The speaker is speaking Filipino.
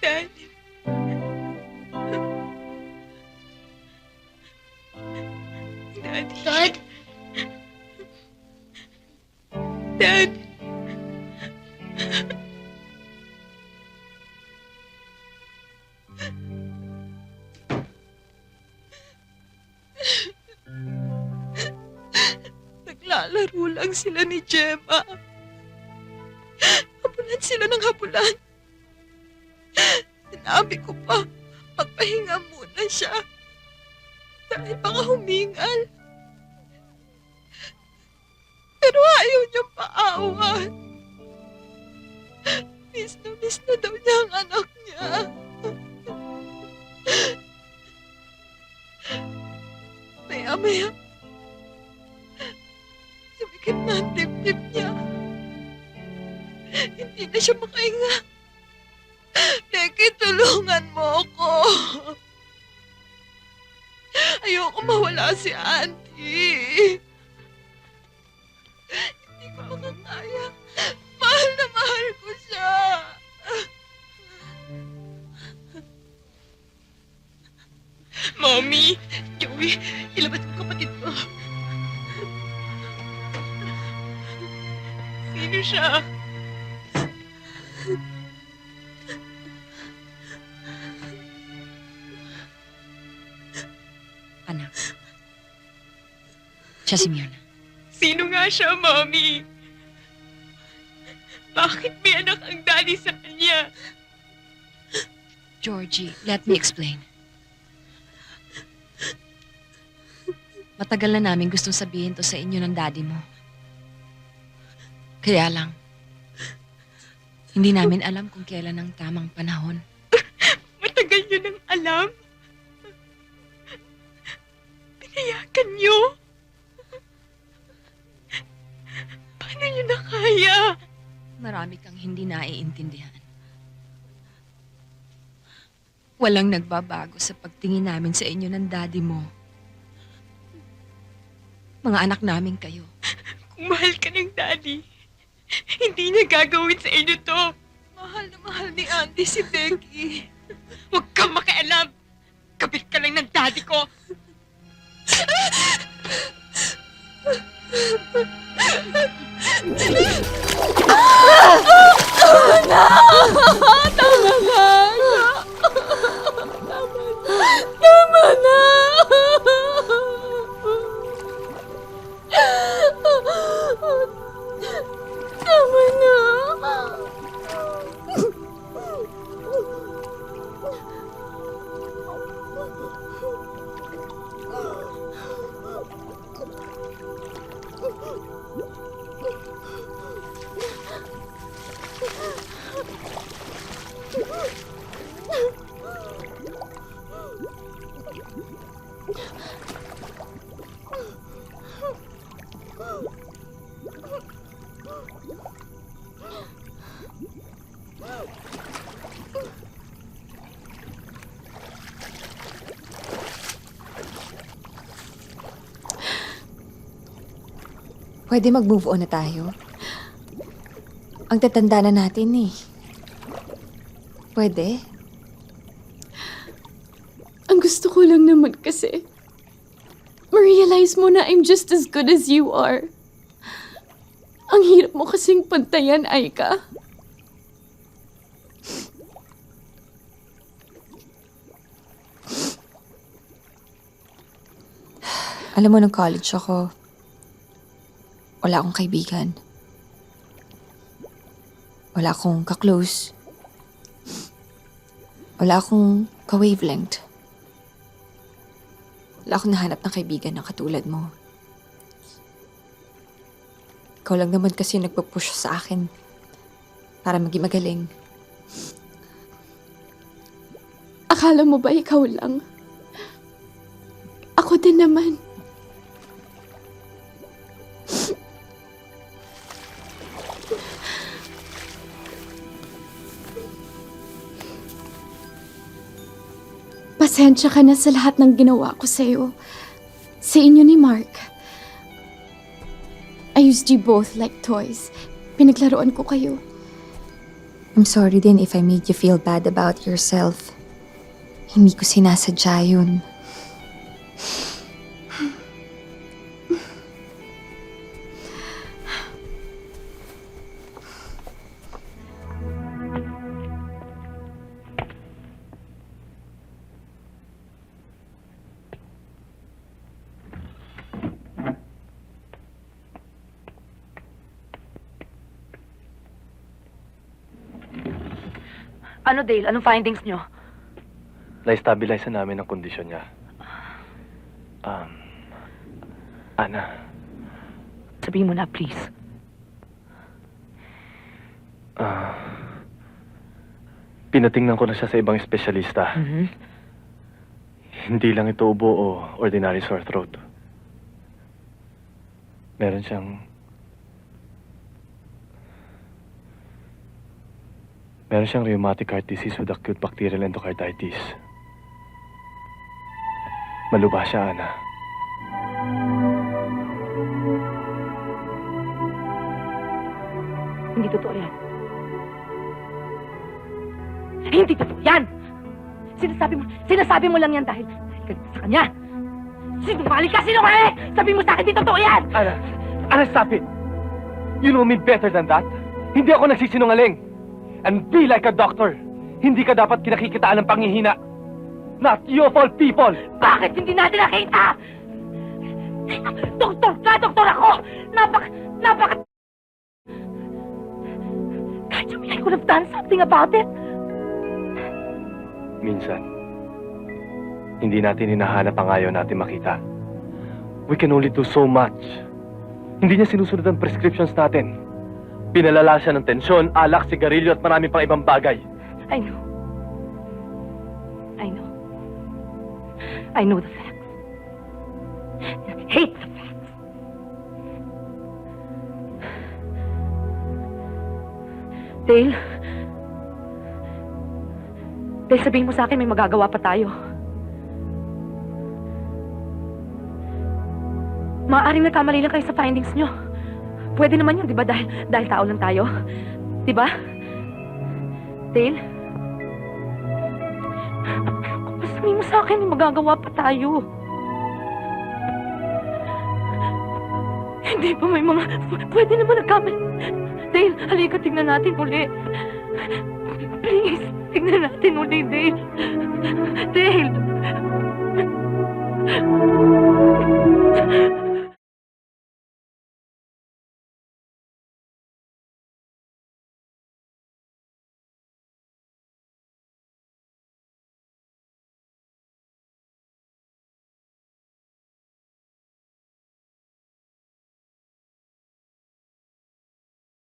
Dad. Daddy. Dad? Dad. Naglalaro lang sila ni Gemma. Habulan sila ng habulan. Sinabi ko pa, magpahinga muna siya. Dahil baka humingal. Pero ayaw niyang paawan. Miss na daw niya ang anak niya. Maya-maya, sumikip na ang dibdib niya. Hindi na siya makahinga. Becky, tulungan mo ako. Ayoko mawala si Auntie. Hindi ko makakaya. Mahal na mahal ko siya. Mommy, Joey, ilabas mo kapatid mo. Sino siya? Anak. Siya si Myrna. Sino nga siya, Mommy? Bakit may anak ang daddy sa kanya? Georgie, let me explain. Matagal na namin gustong sabihin to sa inyo ng daddy mo. Kaya lang, hindi namin alam kung kailan ang tamang panahon. Matagal niyo nang alam? Pinayagan niyo? Paano niyo na kaya? Marami kang hindi naiintindihan. Walang nagbabago sa pagtingin namin sa inyo ng daddy mo. Mga anak namin kayo. Kung mahal ka ng daddy, hindi niya gagawin sa inyo to. Mahal na mahal ni Auntie si Becky. Huwag kang makialam. Kabit ka lang ng daddy ko. Tama na! Tama na! Tama na! Pwede mag-move on na tayo? Ang tatanda na natin eh. Pwede? Ang gusto ko lang naman kasi, ma-realize mo na I'm just as good as you are. Ang hirap mo kasing pantayan, Aika. Alam mo, nung college ako, wala akong kaibigan. Wala akong ka-close. Wala akong ka-wavelength. Wala akong nahanap ng kaibigan na katulad mo. Ikaw lang naman kasi nagpa-push sa akin para maging magaling. Akala mo ba ikaw lang? Ako din naman. Pasensya ka na sa lahat ng ginawa ko sa'yo. Sa inyo ni Mark. I used you both like toys. Pinaglaruan ko kayo. I'm sorry din if I made you feel bad about yourself. Hindi ko sinasadya yun. Ano, Dale? Anong findings nyo? Na-stabilize na namin ang kondisyon niya. Ana, Sabihin mo na, please. pinatingnan ko na siya sa ibang espesyalista. Mhm. Hindi lang ito ubo o ordinary sore throat. Meron siyang rheumatic heart disease with acute bacterial endocarditis. Malubha siya, Ana. Hindi totoo yan. Hindi totoo yan! Sinasabi mo lang yan dahil galit ka sa kanya. Sinungaling ka, sinungaling! Sabi mo sa akin, hindi totoo yan! Ana, stop it! You know me better than that. Hindi ako nagsisinungaling. And be like a doctor. Hindi ka dapat kinakikitaan ng panghihina. Not you of all people! Bakit hindi natin nakita? Doktor ka, doktor ako! Napaka... Can't you mean I could have done something about it? Minsan, hindi natin hinahanap ang ayaw natin makita. We can only do so much. Hindi niya sinusunod ang prescriptions natin. Pinalala siya ng tensyon, alak, sigarilyo at marami pang ibang bagay. I know. I know the facts. I hate the facts. Dale? Dale, sabihin mo sa akin may magagawa pa tayo. Maaaring nagkamali lang kayo sa findings nyo. Pwede naman yun, di ba? Dahil tao lang tayo. Di ba? Dale? Kung sabihin mo sa akin, may magagawa pa tayo. Hindi ba may mga... Pwede naman nagkamali. Dale, halika, tignan natin uli. Please, tignan natin uli, Dale. Dale!